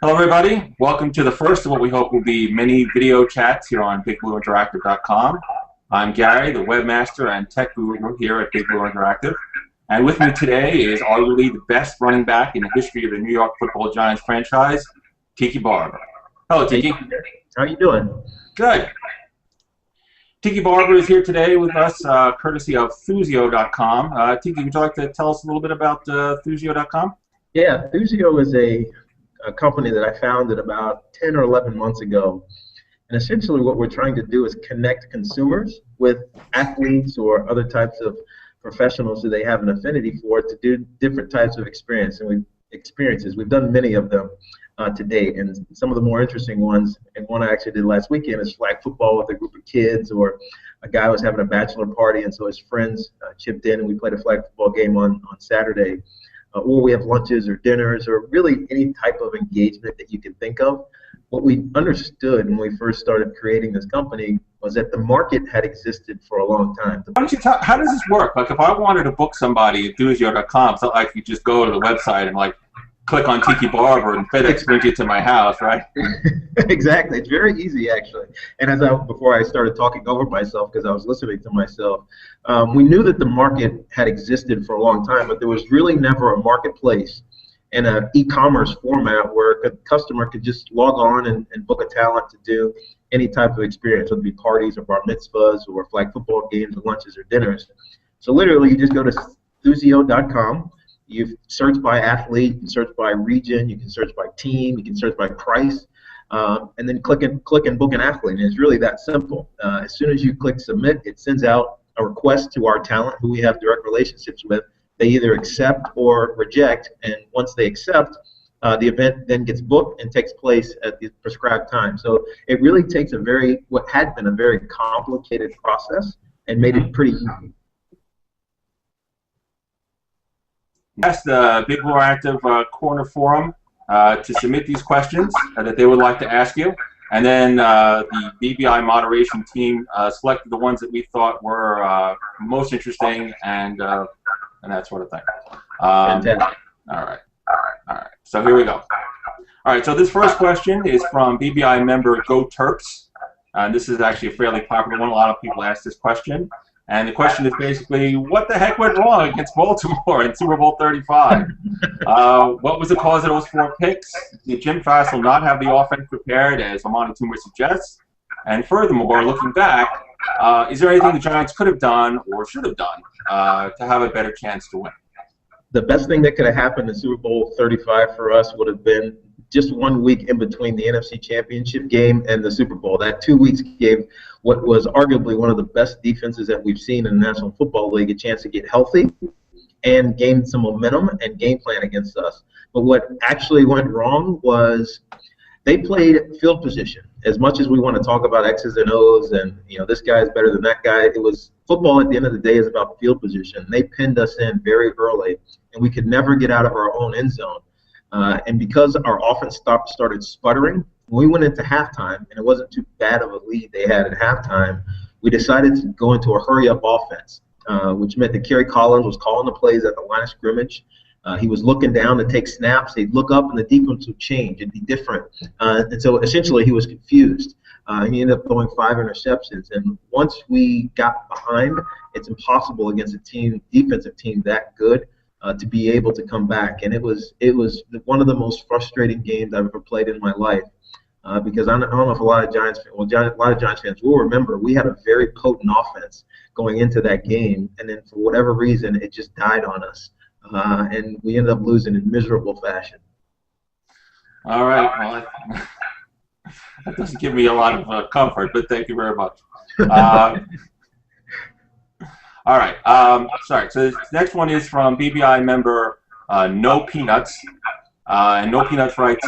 Hello, everybody. Welcome to the first of what we hope will be many video chats here on BigBlueInteractive.com. I'm Gary, the webmaster and tech guru here at Big Blue Interactive. And with me today is arguably the best running back in the history of the New York Football Giants franchise, Tiki Barber. Hello, Tiki. How you doing? Good. Tiki Barber is here today with us, courtesy of Thuzio.com. Tiki, would you like to tell us a little bit about Thuzio.com? Yeah, Thuzio is a company that I founded about 10 or 11 months ago. And essentially what we're trying to do is connect consumers with athletes or other types of professionals who they have an affinity for to do different types of experiences. We've done many of them to date, and some of the more interesting ones, and one I actually did last weekend, is flag football with a group of kids, or a guy was having a bachelor party and so his friends chipped in and we played a flag football game on Saturday. Or we have lunches or dinners or really any type of engagement that you can think of. What we understood when we first started creating this company was that the market had existed for a long time. Why don't you how does this work? Like if I wanted to book somebody at Thuzio.com, it's not like you just go to the website and like click on Tiki Barber and FedEx brings you to my house, right? Exactly. It's very easy, actually. And before I started talking over myself, because I was listening to myself, we knew that the market had existed for a long time, but there was really never a marketplace in an e-commerce format where a customer could just log on and book a talent to do any type of experience, whether it be parties or bar mitzvahs or flag football games or lunches or dinners. So literally, you just go to Thuzio.com. You search by athlete, you can search by region, you can search by team, you can search by price, and then click and book an athlete. And it's really that simple. As soon as you click submit, it sends out a request to our talent who we have direct relationships with. They either accept or reject, and once they accept, the event then gets booked and takes place at the prescribed time. So it really takes what had been a very complicated process and made it pretty easy. Ask the Big Blue Active Corner Forum to submit these questions that they would like to ask you. And then the BBI moderation team selected the ones that we thought were most interesting and that sort of thing. All right. So here we go. All right, so this first question is from BBI member Go Terps. This is actually a fairly popular one. A lot of people ask this question. And the question is basically, what the heck went wrong against Baltimore in Super Bowl 35? What was the cause of those 4 picks? Did Jim Fassel not have the offense prepared, as Amani Toomer suggests? And furthermore, looking back, is there anything the Giants could have done or should have done to have a better chance to win? The best thing that could have happened in Super Bowl 35 for us would have been just 1 week in between the NFC Championship game and the Super Bowl. That 2 weeks gave what was arguably one of the best defenses that we've seen in the National Football League a chance to get healthy and gain some momentum and game plan against us. But what actually went wrong was they played field position. As much as we want to talk about X's and O's and, you know, this guy is better than that guy, it was football at the end of the day is about field position. They pinned us in very early, and we could never get out of our own end zone. And because our offense started sputtering, when we went into halftime, and it wasn't too bad of a lead they had at halftime, we decided to go into a hurry-up offense, which meant that Kerry Collins was calling the plays at the line of scrimmage. He was looking down to take snaps. He'd look up, and the defense would change. It'd be different. And so essentially he was confused. He ended up throwing 5 interceptions. And once we got behind, it's impossible against a defensive team that good to be able to come back. And it was one of the most frustrating games I've ever played in my life. Because I don't know if a lot of Giants fans will remember, we had a very potent offense going into that game, and then for whatever reason, it just died on us, and we ended up losing in miserable fashion. All right, well, that doesn't give me a lot of comfort, but thank you very much. All right, sorry. So this next one is from BBI member No Peanuts, and No Peanuts writes,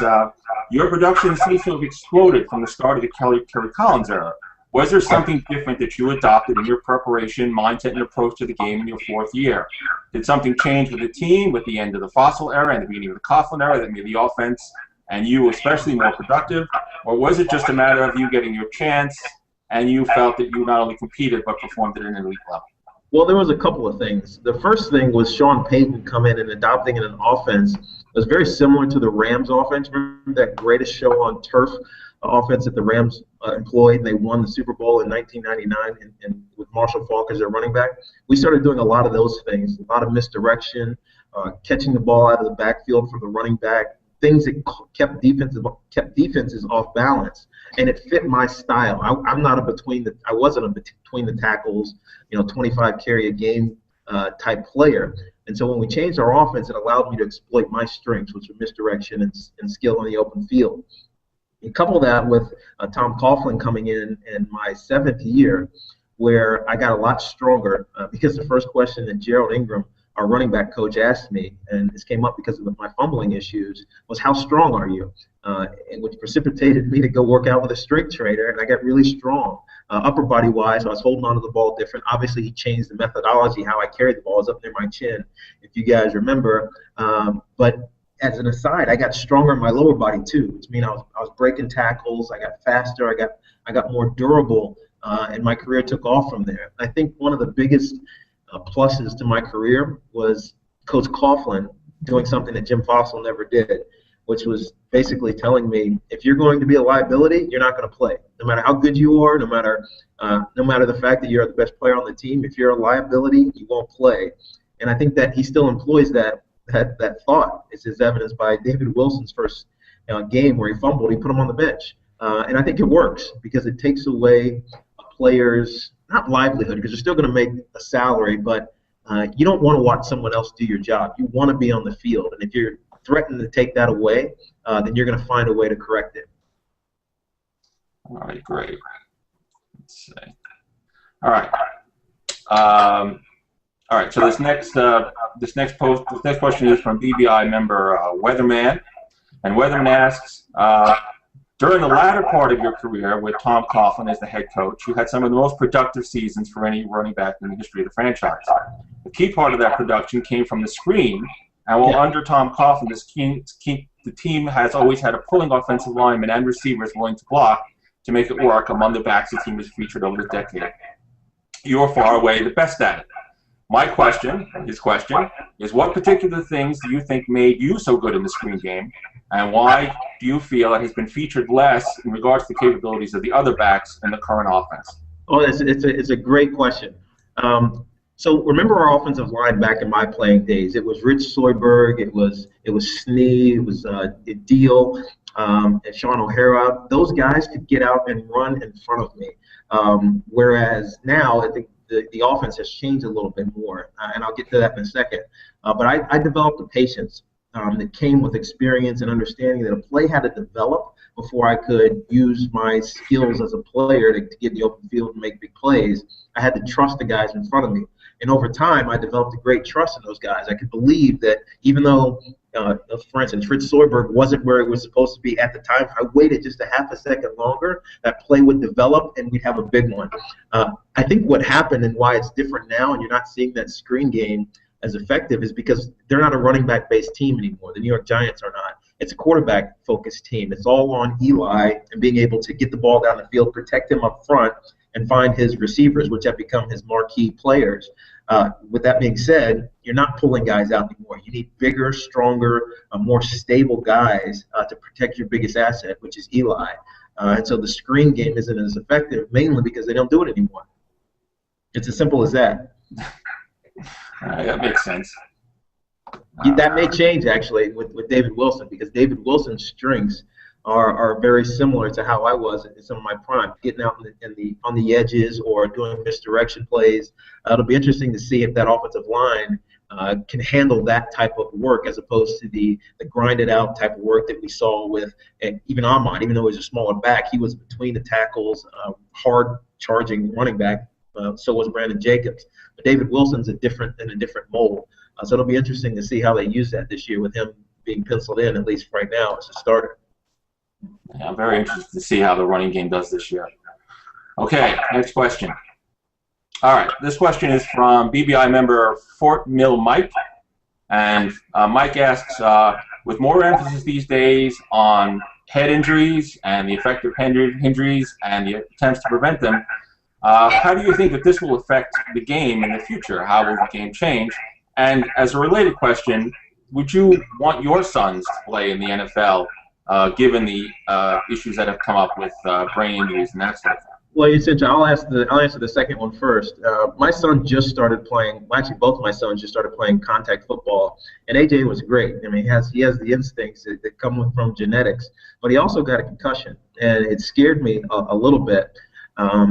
your production seems to have exploded from the start of the Kerry Collins era. Was there something different that you adopted in your preparation, mindset, and approach to the game in your 4th year? Did something change with the team with the end of the Fossil era and the beginning of the Coughlin era that made the offense and you especially more productive? Or was it just a matter of you getting your chance and you felt that you not only competed but performed at an elite level? Well, there was a couple of things. The first thing was Sean Payton come in and adopting an offense that was very similar to the Rams offense. Remember that greatest show on turf offense that the Rams employed, and they won the Super Bowl in 1999 and with Marshall Faulk as their running back? We started doing a lot of those things, a lot of misdirection, catching the ball out of the backfield for the running back, things that kept defenses off balance, and it fit my style. I wasn't a between the tackles, 25 carry a game type player. And so when we changed our offense, it allowed me to exploit my strengths, which are misdirection and skill in the open field. You couple that with Tom Coughlin coming in my 7th year, where I got a lot stronger because the first question that Gerald Ingram, our running back coach, asked me, and this came up because of my fumbling issues, was how strong are you? Which precipitated me to go work out with a strength trainer, and I got really strong. Upper body wise, I was holding onto the ball different. Obviously, he changed the methodology, how I carried the ball. It was up near my chin, if you guys remember. But as an aside, I got stronger in my lower body too, which means I was breaking tackles. I got faster. I got more durable, and my career took off from there. I think one of the biggest pluses to my career was Coach Coughlin doing something that Jim Fossil never did, which was basically telling me, if you're going to be a liability, you're not going to play. No matter how good you are, no matter the fact that you're the best player on the team, if you're a liability, you won't play. And I think that he still employs that thought. It's as evidenced by David Wilson's first game where he fumbled. He put him on the bench. And I think it works because it takes away a player's, not livelihood, because you're still going to make a salary, but you don't want to watch someone else do your job. You want to be on the field. And if you're threatening to take that away, then you're going to find a way to correct it. All right, great. Let's see. All right. All right. So this next question is from BBI member Weatherman, and Weatherman asks, during the latter part of your career with Tom Coughlin as the head coach, you had some of the most productive seasons for any running back in the history of the franchise. The key part of that production came from the screen, and while under Tom Coughlin, the team has always had a pulling offensive lineman and receivers willing to block to make it work among the backs the team has featured over the decade. You are far away the best at it. My question, his question, is what particular things do you think made you so good in the screen game, and why do you feel it has been featured less in regards to the capabilities of the other backs in the current offense? Oh, it's a great question. So remember our offensive line back in my playing days. It was Rich Soyberg, it was Snee, it was Deal, and Sean O'Hara. Those guys could get out and run in front of me. Whereas now, I think the offense has changed a little bit more, and I'll get to that in a second. But I developed the patience that came with experience and understanding that a play had to develop before I could use my skills as a player to get in the open field and make big plays. I had to trust the guys in front of me. And over time, I developed a great trust in those guys. I could believe that even though, for instance, Fritz Soyberg wasn't where it was supposed to be at the time, if I waited just a half a second longer, that play would develop and we'd have a big one. I think what happened and why it's different now and you're not seeing that screen game as effective is because they're not a running back-based team anymore. The New York Giants are not. It's a quarterback-focused team. It's all on Eli and being able to get the ball down the field, protect him up front, and find his receivers, which have become his marquee players. With that being said, you're not pulling guys out anymore. You need bigger, stronger, more stable guys to protect your biggest asset, which is Eli. And so the screen game isn't as effective, mainly because they don't do it anymore. It's as simple as that. That makes sense. That may change, actually, with David Wilson, because David Wilson's strengths are very similar to how I was in some of my prime, getting out on the edges or doing misdirection plays. It'll be interesting to see if that offensive line can handle that type of work as opposed to the grinded out type of work that we saw with even Ahmad. Even though he was a smaller back, he was between the tackles, hard charging running back. So was Brandon Jacobs. But David Wilson's in a different mold. So it'll be interesting to see how they use that this year with him being penciled in, at least right now, as a starter. Yeah, I'm very interested to see how the running game does this year. Okay, next question. All right, this question is from BBI member Fort Mill Mike. And Mike asks, with more emphasis these days on head injuries and the effective head injuries and the attempts to prevent them, How do you think that this will affect the game in the future? How will the game change? And as a related question, would you want your sons to play in the NFL, given the issues that have come up with brain injuries and that sort of thing? Well, essentially, I'll answer the second one first. My son just started playing. Well, actually, both of my sons just started playing contact football, and AJ was great. I mean, he has the instincts that come from genetics, but he also got a concussion, and it scared me a little bit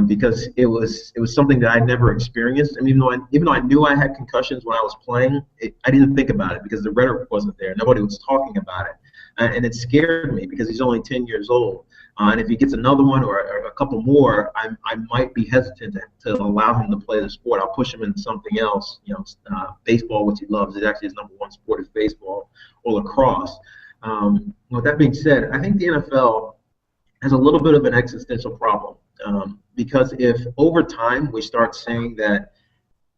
because it was something that I never experienced. I mean, even though I knew I had concussions when I was playing, I didn't think about it because the rhetoric wasn't there. Nobody was talking about it, and it scared me because he's only 10 years old. And if he gets another one or a couple more, I might be hesitant to allow him to play the sport. I'll push him into something else. Baseball, which he loves. It actually his number one sport is baseball or lacrosse. With that being said, I think the NFL has a little bit of an existential problem because if over time we start saying that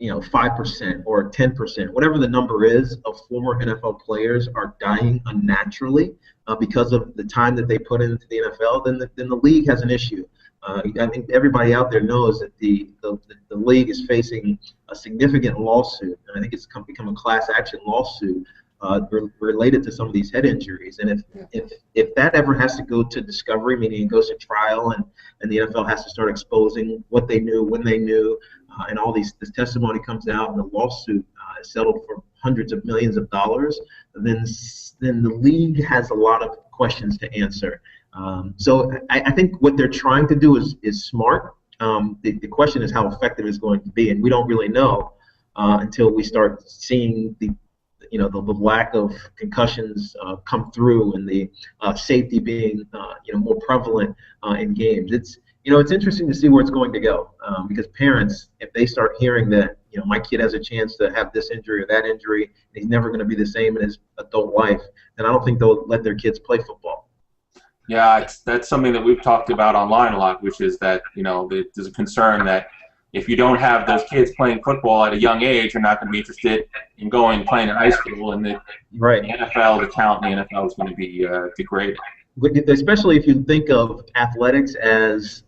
5% or 10%, whatever the number is, of former NFL players are dying unnaturally because of the time that they put into the NFL, then the league has an issue. I think everybody out there knows that the league is facing a significant lawsuit, and I think it's become a class action lawsuit related to some of these head injuries. And if that ever has to go to discovery, meaning it goes to trial, and the NFL has to start exposing what they knew, when they knew, and all this testimony comes out, and the lawsuit is settled for hundreds of millions of dollars, then the league has a lot of questions to answer. So I think what they're trying to do is smart. The question is how effective it's going to be, and we don't really know until we start seeing the lack of concussions come through, and the safety being more prevalent in games. It's interesting to see where it's going to go because parents, if they start hearing that my kid has a chance to have this injury or that injury, and he's never going to be the same in his adult life, then I don't think they'll let their kids play football. Yeah, that's something that we've talked about online a lot, which is that there's a concern that if you don't have those kids playing football at a young age, you're not going to be interested in going and playing in high school, and the NFL, the talent in the NFL is going to be degraded. Especially if you think of athletics as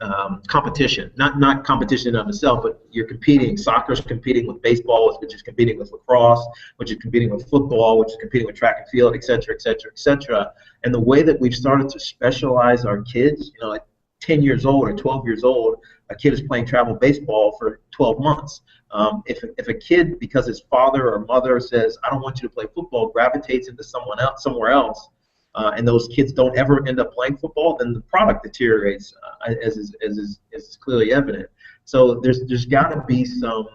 competition, not competition of itself, but you're competing. Soccer's competing with baseball, which is competing with lacrosse, which is competing with football, which is competing with track and field, et cetera, et cetera, et cetera. And the way that we've started to specialize our kids, at 10 years old or 12 years old, a kid is playing travel baseball for 12 months. If a kid, because his father or mother says, I don't want you to play football, gravitates into somewhere else, and those kids don't ever end up playing football, then the product deteriorates, as is clearly evident. So there's got to be some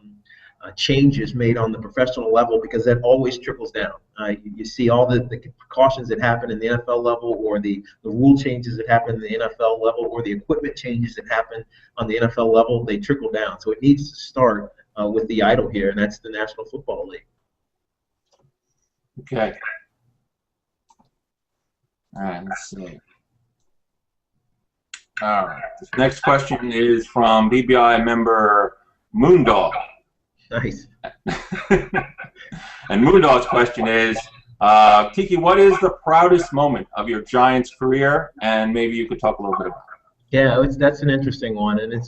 changes made on the professional level, because that always trickles down. You see all the precautions that happen in the NFL level, or the rule changes that happen in the NFL level, or the equipment changes that happen on the NFL level, they trickle down. So it needs to start with the idol here, and that's the National Football League. Okay. All right, let's see. All right, this next question is from BBI member Moondog. Nice. And Moondog's question is, Tiki, what is the proudest moment of your Giants career? And maybe you could talk a little bit about it. Yeah, that's an interesting one, and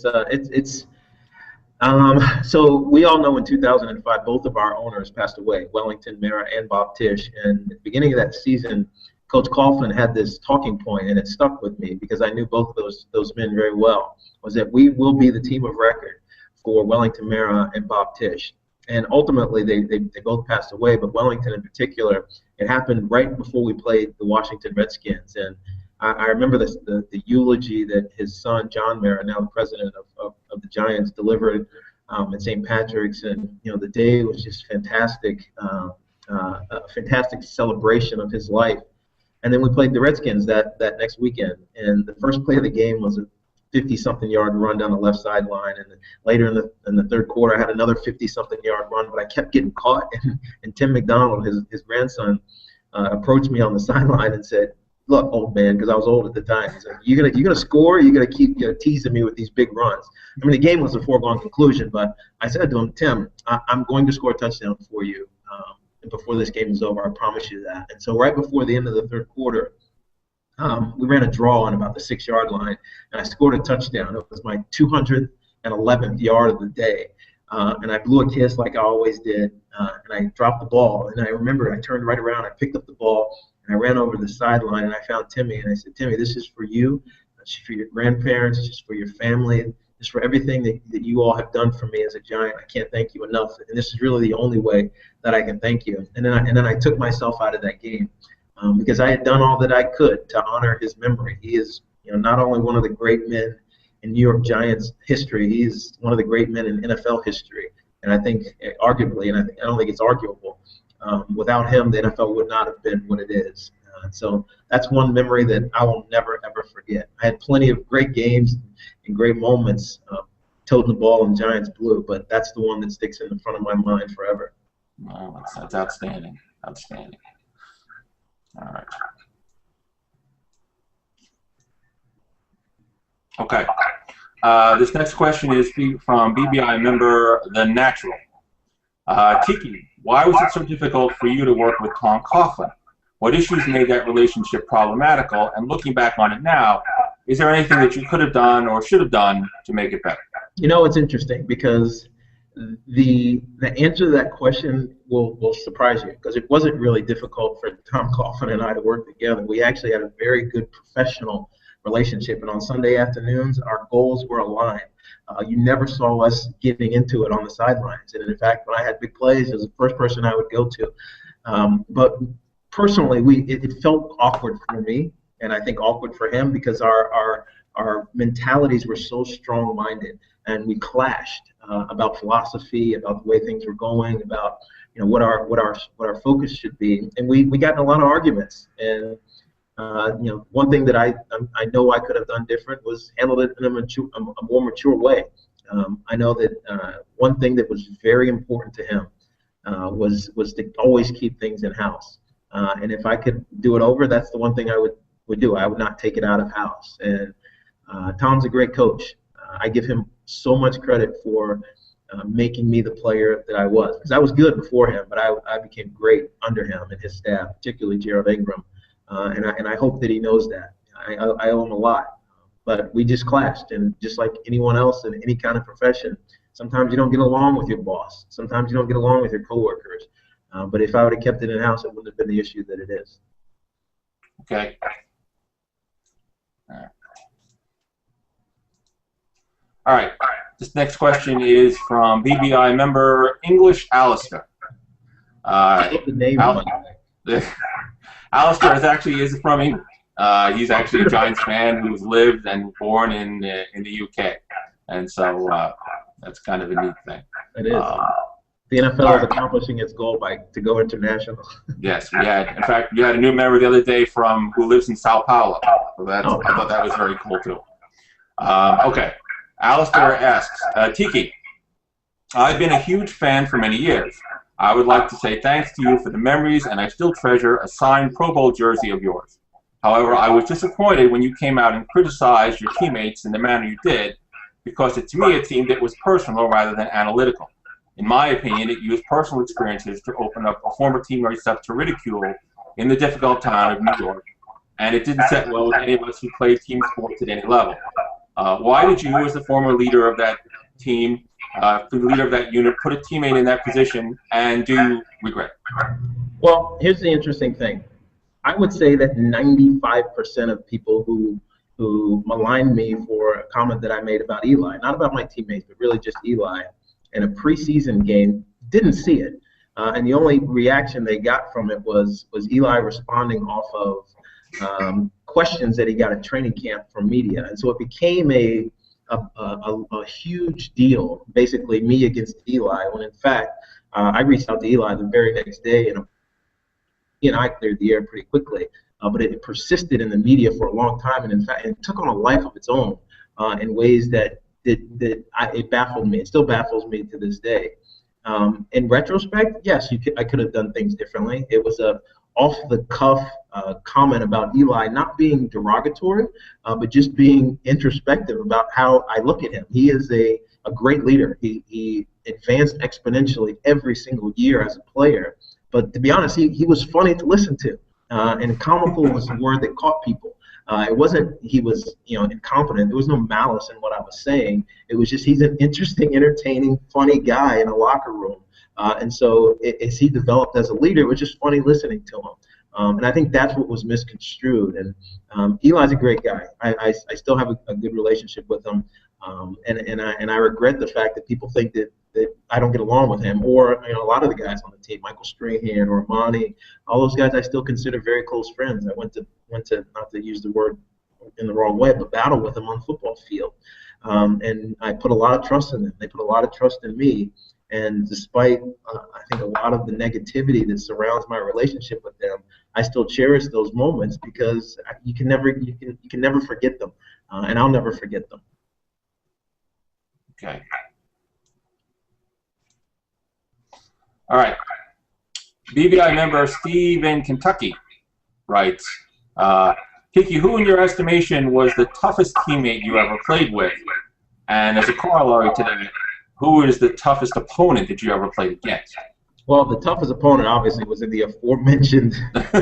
so we all know in 2005 both of our owners passed away, Wellington Mara and Bob Tisch, and at the beginning of that season, Coach Coughlin had this talking point, and it stuck with me because I knew both of those men very well, was that we will be the team of record for Wellington Mara and Bob Tisch. And ultimately, they both passed away, but Wellington in particular, it happened right before we played the Washington Redskins. And I remember the eulogy that his son, John Mara, now the president of the Giants, delivered at St. Patrick's. And, the day was just fantastic, a fantastic celebration of his life. And then we played the Redskins that next weekend. And the first play of the game was a 50-something yard run down the left sideline, and then later in the third quarter, I had another 50-something yard run, but I kept getting caught. And Tim McDonald, his grandson, approached me on the sideline and said, "Look, old man," because I was old at the time, he said, "You're gonna score? Or you're gonna keep teasing me with these big runs?" I mean, the game was a foregone conclusion, but I said to him, "Tim, I'm going to score a touchdown for you before this game is over. I promise you that." And so right before the end of the third quarter, we ran a draw on about the 6-yard line, and I scored a touchdown. It was my 200th 11th yard of the day. And I blew a kiss like I always did, and I dropped the ball. And I remember I turned right around, I picked up the ball, and I ran over to the sideline, and I found Timmy, and I said, Timmy, this is for you, it's for your grandparents, it's for your family, it's for everything that you all have done for me as a Giant. I can't thank you enough, and this is really the only way that I can thank you. And then I took myself out of that game because I had done all that I could to honor his memory. He is, not only one of the great men in New York Giants history, he's one of the great men in NFL history. And I think, arguably, and I don't think it's arguable, without him, the NFL would not have been what it is. So that's one memory that I will never, ever forget. I had plenty of great games and great moments toting the ball in Giants blue, but that's the one that sticks in the front of my mind forever. Wow, that's outstanding. Outstanding. All right. Okay. This next question is from BBI member The Natural. Tiki, why was it so difficult for you to work with Tom Coughlin? What issues made that relationship problematical? And looking back on it now, is there anything that you could have done or should have done to make it better? It's interesting because the answer to that question will surprise you, because it wasn't really difficult for Tom Coughlin and I to work together. We actually had a very good professional relationship, and on Sunday afternoons, our goals were aligned. You never saw us getting into it on the sidelines, and in fact, when I had big plays, it was the first person I would go to. But personally, it felt awkward for me, and I think awkward for him, because our mentalities were so strong-minded, and we clashed about philosophy, about the way things were going, about what our focus should be, and we got in a lot of arguments. And one thing that I know I could have done different was handled it in a more mature way. I know that one thing that was very important to him was to always keep things in house. And if I could do it over, that's the one thing I would do. I would not take it out of house. And Tom's a great coach. I give him so much credit for making me the player that I was, because I was good before him, but I became great under him and his staff, particularly Gerald Ingram. And I hope that he knows that. I owe him a lot. But we just clashed, and just like anyone else in any kind of profession, sometimes you don't get along with your boss. Sometimes you don't get along with your coworkers. But if I would have kept it in house, it wouldn't have been the issue that it is. Okay. All right. This next question is from BBI member English Alistair. The name Alistair is from England. He's actually a Giants fan who's lived and born in the UK, and so that's kind of a neat thing. It is. The NFL is accomplishing its goal to go international. Yes, we had. In fact, you had a new member the other day who lives in Sao Paulo. So I thought that was very cool too. Okay, Alistair asks, Tiki, I've been a huge fan for many years. I would like to say thanks to you for the memories, and I still treasure a signed Pro Bowl jersey of yours. However, I was disappointed when you came out and criticized your teammates in the manner you did, because to me it seemed it was personal rather than analytical. In my opinion, it used personal experiences to open up a former teammates up to ridicule in the difficult town of New York, and it didn't set well with any of us who played team sports at any level. Why did you, as the former leader of that team, the leader of that unit, put a teammate in that position, and do you regret it? Well, here's the interesting thing. I would say that 95% of people who maligned me for a comment that I made about Eli, not about my teammates, but really just Eli, in a preseason game, didn't see it. And the only reaction they got from it was Eli responding off of questions that he got at training camp from media. And so it became a huge deal, basically me against Eli, when in fact I reached out to Eli the very next day, and he and I cleared the air pretty quickly. But it persisted in the media for a long time, and in fact it took on a life of its own in ways that it baffled me. It still baffles me to this day. In retrospect, yes, I could have done things differently. It was a off-the-cuff comment about Eli, not being derogatory, but just being introspective about how I look at him. He is a great leader. He advanced exponentially every single year as a player. But to be honest, he was funny to listen to, and comical was the word that caught people. It wasn't he was incompetent. There was no malice in what I was saying. It was just he's an interesting, entertaining, funny guy in a locker room. And so as he developed as a leader, it was just funny listening to him. And I think that's what was misconstrued. And Eli's a great guy. I still have a good relationship with him. And I regret the fact that people think that I don't get along with him, or a lot of the guys on the team, Michael Strahan or Monty, all those guys I still consider very close friends. I went to not to use the word in the wrong way, but battle with them on the football field. And I put a lot of trust in them. They put a lot of trust in me. And despite, I think, a lot of the negativity that surrounds my relationship with them, I still cherish those moments because you can never forget them, and I'll never forget them. Okay. All right. BBI member Steve in Kentucky writes, Tiki, who in your estimation was the toughest teammate you ever played with? And as a corollary to that, who is the toughest opponent that you ever played against? Well, the toughest opponent obviously was in the aforementioned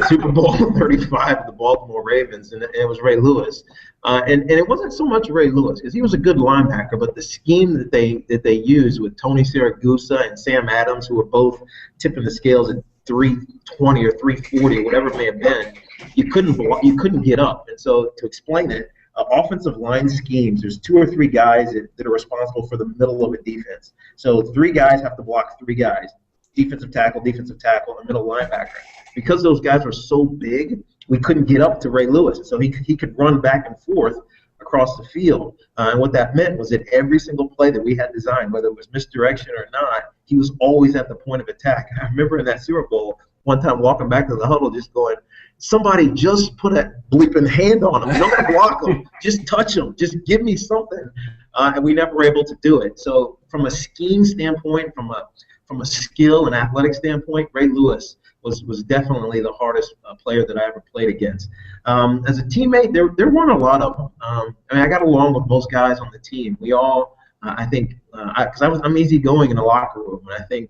Super Bowl 35 of the Baltimore Ravens, and it was Ray Lewis. And it wasn't so much Ray Lewis because he was a good linebacker, but the scheme that they used with Tony Siragusa and Sam Adams, who were both tipping the scales at 320 or 340 or whatever it may have been, you couldn't get up. And so to explain it, offensive line schemes, there's 2 or 3 guys that are responsible for the middle of a defense. So 3 guys have to block 3 guys. Defensive tackle, and middle linebacker. Because those guys were so big, we couldn't get up to Ray Lewis. So he could run back and forth across the field. And what that meant was that every single play that we had designed, whether it was misdirection or not, he was always at the point of attack. I remember in that Super Bowl, one time walking back to the huddle just going, somebody just put a bleeping hand on him. Don't block him. Just touch him. Just give me something. And we never were able to do it. So from a scheme standpoint, from a skill and athletic standpoint, Ray Lewis was definitely the hardest player that I ever played against. As a teammate, there weren't a lot of them. I got along with most guys on the team. We all, I think, because I'm easygoing in the locker room, and I think.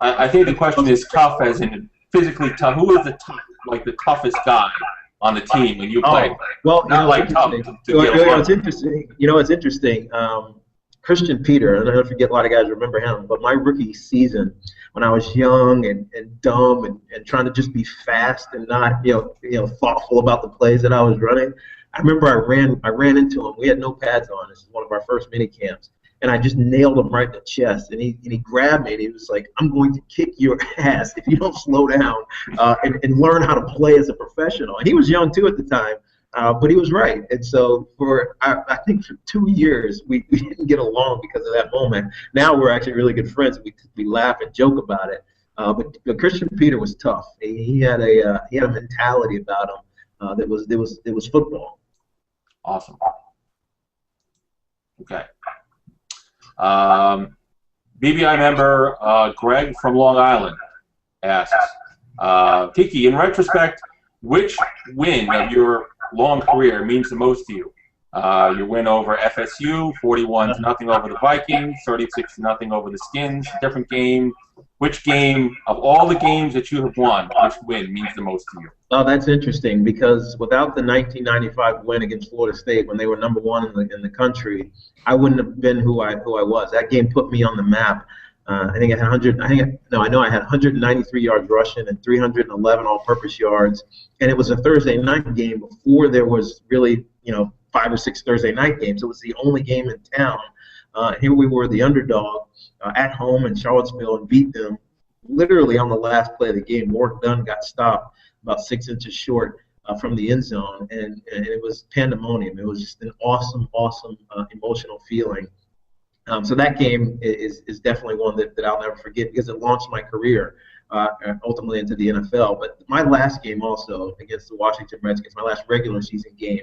I think the question is tough, as in physically tough. Who is the toughest guy on the team when you play? Well, not like tough. It's interesting. It's interesting. Christian Peter, I don't know if a lot of guys remember him, but my rookie season, when I was young and dumb and trying to just be fast and not thoughtful about the plays that I was running, I remember I ran into him. We had no pads on. This is one of our first mini camps, and I just nailed him right in the chest. And he grabbed me and he was like, "I'm going to kick your ass if you don't slow down and learn how to play as a professional." And he was young too at the time. But he was right. And so I think for 2 years, we didn't get along because of that moment. Now we're actually really good friends. We laugh and joke about it. But Christian Peter was tough. He had a mentality about him that was football. Awesome. Okay. BBI member Greg from Long Island asks, Tiki, in retrospect, which win of your long career means the most to you? Your win over FSU, 41-0 over the Vikings, 36-0 over the Skins, different game. Which game of all the games that you have won, which win means the most to you? Oh, that's interesting because without the 1995 win against Florida State when they were #1 in the country, I wouldn't have been who I was. That game put me on the map. I think I had I know I had 193 yards rushing and 311 all-purpose yards, and it was a Thursday night game before there was really 5 or 6 Thursday night games. It was the only game in town. Here we were, the underdog, at home in Charlottesville, and beat them literally on the last play of the game. Warren Dunn got stopped about 6 inches short from the end zone, and it was pandemonium. It was just an awesome emotional feeling. So that game is definitely one that I'll never forget because it launched my career ultimately into the NFL. But my last game also against the Washington Redskins, my last regular season game,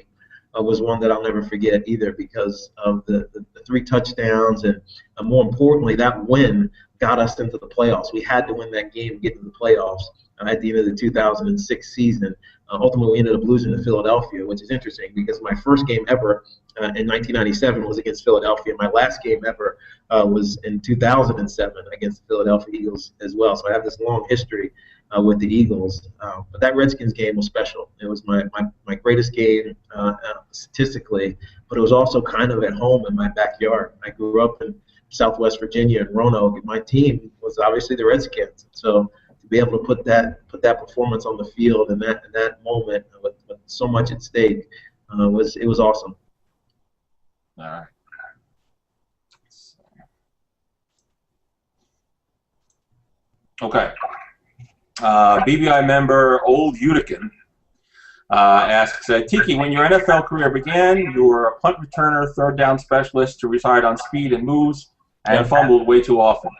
was one that I'll never forget either because of the 3 touchdowns and more importantly, that win got us into the playoffs. We had to win that game to get into the playoffs at the end of the 2006 season. Ultimately, we ended up losing to Philadelphia, which is interesting because my first game ever in 1997 was against Philadelphia. My last game ever was in 2007 against the Philadelphia Eagles as well. So I have this long history with the Eagles. But that Redskins game was special. It was my greatest game statistically, but it was also kind of at home in my backyard. I grew up in Southwest Virginia in Roanoke, and my team was obviously the Redskins. So to be able to put that performance on the field in that moment with so much at stake was awesome. All right. Okay. BBI member Old Utican asks, Tiki, when your NFL career began, you were a punt returner, third down specialist who relied on speed and moves and fumbled way too often.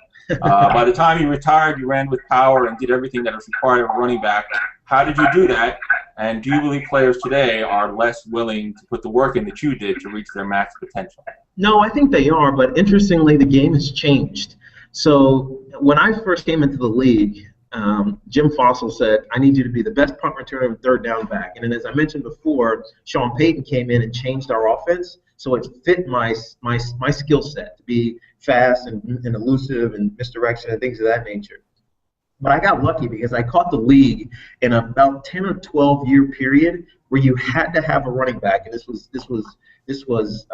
By the time you retired, you ran with power and did everything that was required of a running back. How did you do that? And do you believe players today are less willing to put the work in that you did to reach their max potential? No, I think they are, but interestingly, the game has changed. So when I first came into the league, Jim Fossil said, I need you to be the best punt returner and third down back. And then as I mentioned before, Sean Payton came in and changed our offense, so it fit my skill set to be fast and elusive and misdirection and things of that nature. But I got lucky because I caught the league in about 10 or 12 year period where you had to have a running back, and this was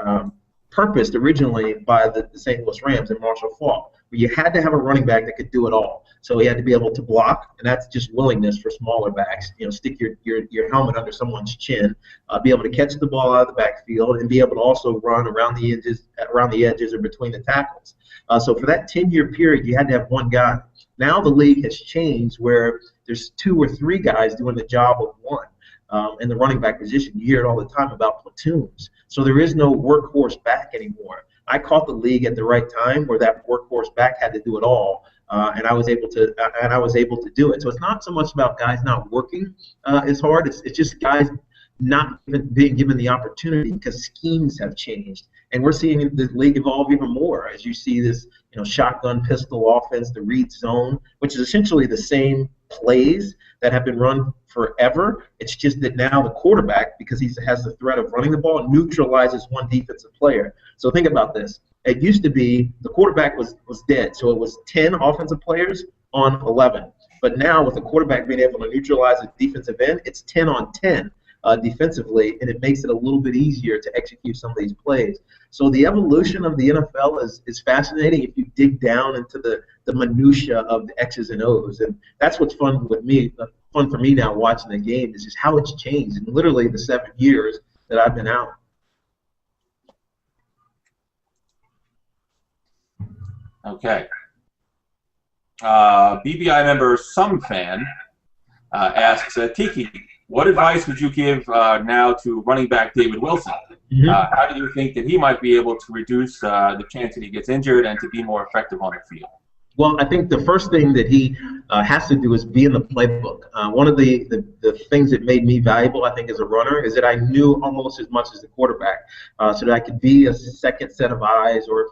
purposed originally by the St. Louis Rams and Marshall Faulk, where you had to have a running back that could do it all. So he had to be able to block, and that's just willingness for smaller backs. You know, stick your helmet under someone's chin, be able to catch the ball out of the backfield, and be able to also run around the edges or between the tackles. So for that 10-year period, you had to have one guy. Now the league has changed where there's 2 or 3 guys doing the job of one. In the running back position, you hear it all the time about platoons. So there is no workhorse back anymore. I caught the league at the right time where that workhorse back had to do it all, and I was able to do it. So it's not so much about guys not working as hard. It's just guys not being given the opportunity because schemes have changed. And we're seeing the league evolve even more as you see this, shotgun pistol offense, the read zone, which is essentially the same plays that have been run forever. It's just that now the quarterback, because he has the threat of running the ball, neutralizes one defensive player. So think about this. It used to be the quarterback was dead, so it was 10 offensive players on 11. But now with the quarterback being able to neutralize a defensive end, it's 10 on 10 defensively, and it makes it a little bit easier to execute some of these plays. So the evolution of the NFL is fascinating if you dig down into the minutia of the X's and O's, and that's what's fun for me now watching the game is just how it's changed in literally the 7 years that I've been out. Okay. BBI member Some Fan asks, Tiki, what advice would you give now to running back David Wilson? Mm-hmm. How do you think that he might be able to reduce the chance that he gets injured and to be more effective on the field? Well, I think the first thing that he has to do is be in the playbook. One of the things that made me valuable, I think, as a runner is that I knew almost as much as the quarterback, so that I could be a second set of eyes. Or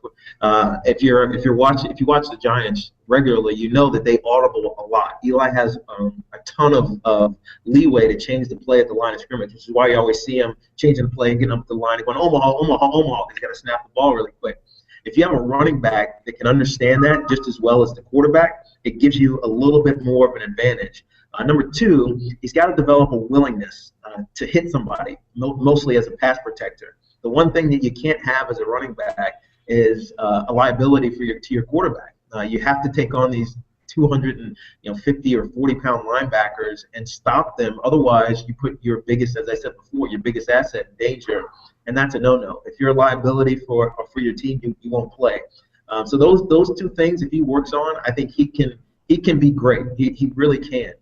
if you watch the Giants regularly, you know that they audible a lot. Eli has a ton of leeway to change the play at the line of scrimmage, which is why you always see him changing the play and getting up the line and going Omaha, Omaha, Omaha. He's got to snap the ball really quick. If you have a running back that can understand that just as well as the quarterback, it gives you a little bit more of an advantage. Number 2, he's got to develop a willingness to hit somebody, mostly as a pass protector. The one thing that you can't have as a running back is a liability to your quarterback. You have to take on these 250 or 40-pound linebackers and stop them. Otherwise, you put your biggest, as I said before, your biggest asset in danger. And that's a no-no. If you're a liability for your team, you won't play. So those 2 things, if he works on, I think he can be great. He really can.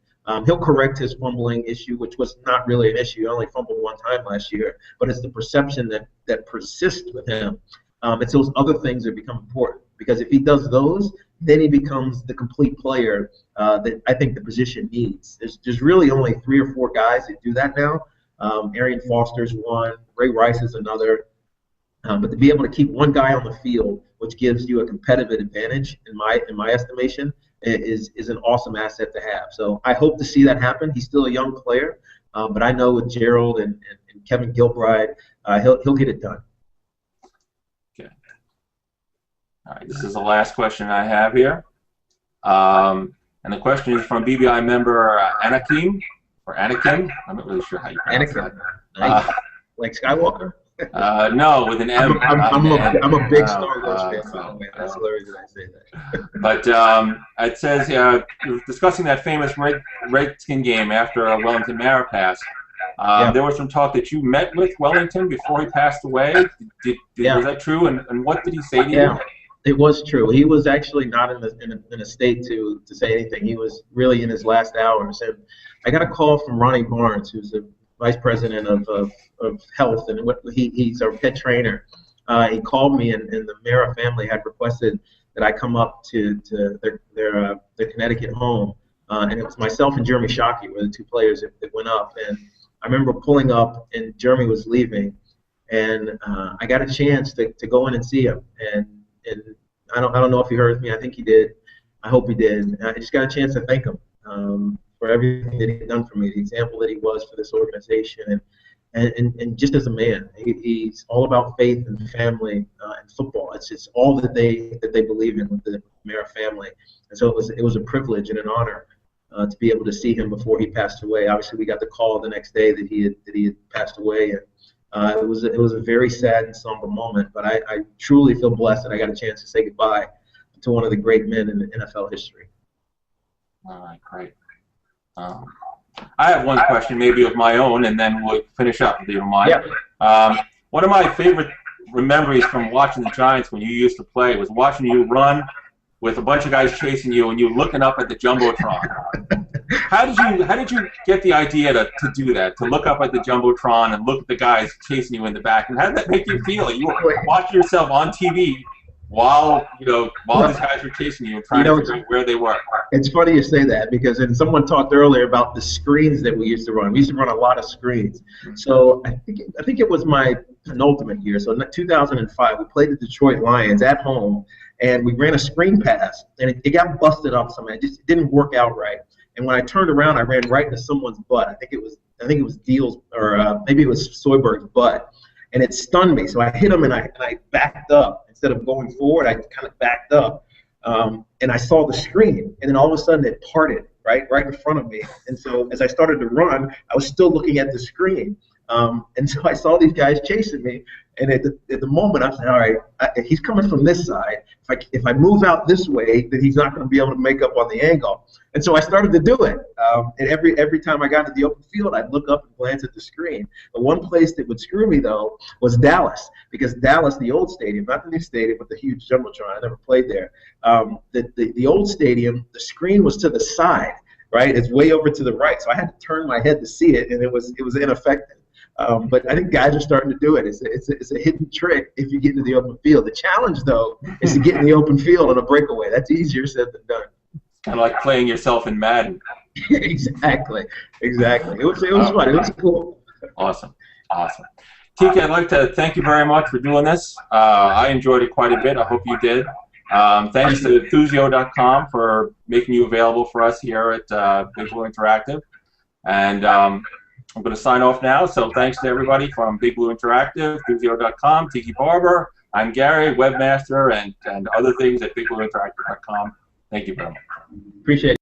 He'll correct his fumbling issue, which was not really an issue. He only fumbled 1 time last year, but it's the perception that persists with him. It's those other things that become important, because if he does those, then he becomes the complete player that I think the position needs. There's really only 3 or 4 guys that do that now. Arian Foster's one, Ray Rice is another. But to be able to keep one guy on the field, which gives you a competitive advantage, in my estimation, is an awesome asset to have. So I hope to see that happen. He's still a young player, but I know with Gerald and Kevin Gilbride, he'll get it done. Okay. All right. This is the last question I have here. And the question is from BBI member Anakim, or Anakin. I'm not really sure how you pronounce that. Nice. Like Skywalker? No, with an M. I'm a big Star Wars fan, by the way. That's hilarious that I say that. But it says, discussing that famous Redskin game after Wellington Mara passed, there was some talk that you met with Wellington before he passed away. Was that true? And what did he say to you? It was true. He was actually not in a state to say anything. He was really in his last hours. And I got a call from Ronnie Barnes, who's the vice president of health, and he's our pet trainer. He called me, and the Mara family had requested that I come up to their Connecticut home. And it was myself and Jeremy Shockey were the two players that went up. And I remember pulling up, and Jeremy was leaving, and I got a chance to go in and see him. And I don't know if he heard me. I think he did. I hope he did. And I just got a chance to thank him for everything that he had done for me, the example that he was for this organization, and just as a man. He's all about faith and family and football. It's all that they believe in with the Mara family. And so it was a privilege and an honor to be able to see him before he passed away. Obviously, we got the call the next day that he had passed away, and it was a very sad and somber moment. But I truly feel blessed that I got a chance to say goodbye to one of the great men in NFL history. All right, great. I have one question, maybe of my own, and then we'll finish up, if you don't mind. Yeah. One of my favorite memories from watching the Giants when you used to play was watching you run with a bunch of guys chasing you, and you looking up at the Jumbotron. How did you get the idea to do that, to look up at the Jumbotron and look at the guys chasing you in the back? And how did that make you feel? You were watching yourself on TV while these guys were chasing you and trying to figure out where they were. It's funny you say that, because someone talked earlier about the screens that we used to run. We used to run a lot of screens. So I think it was my penultimate year. So in 2005, we played the Detroit Lions at home, and we ran a screen pass, and it got busted up somehow. It didn't work out right. And when I turned around, I ran right into someone's butt. I think it was Deal's, or maybe it was Soyberg's butt, and it stunned me. So I hit him, and I backed up. Instead of going forward, I kind of backed up, and I saw the screen, and then all of a sudden it parted right in front of me. And so as I started to run, I was still looking at the screen, and so I saw these guys chasing me. And at the moment, I said, all right, he's coming from this side. If I move out this way, then he's not going to be able to make up on the angle. And so I started to do it. And every time I got to the open field, I'd look up and glance at the screen. The one place that would screw me, though, was Dallas. Because Dallas, the old stadium, not the new stadium with the huge Jumbotron, I never played there. The old stadium, the screen was to the side, right? It's way over to the right. So I had to turn my head to see it, and it was ineffective. But I think guys are starting to do it. It's a hidden trick if you get into the open field. The challenge, though, is to get in the open field on a breakaway. That's easier said than done. Kind of like playing yourself in Madden. Exactly. It was fun. It was cool. Awesome. Tiki, I'd like to thank you very much for doing this. I enjoyed it quite a bit. I hope you did. Thanks to Thusio.com for making you available for us here at Big Blue Interactive. And I'm going to sign off now, so thanks to everybody from Big Blue Interactive, Thusio.com, Tiki Barber. I'm Gary, webmaster, and other things at BigBlueInteractive.com. Thank you very much. Appreciate it.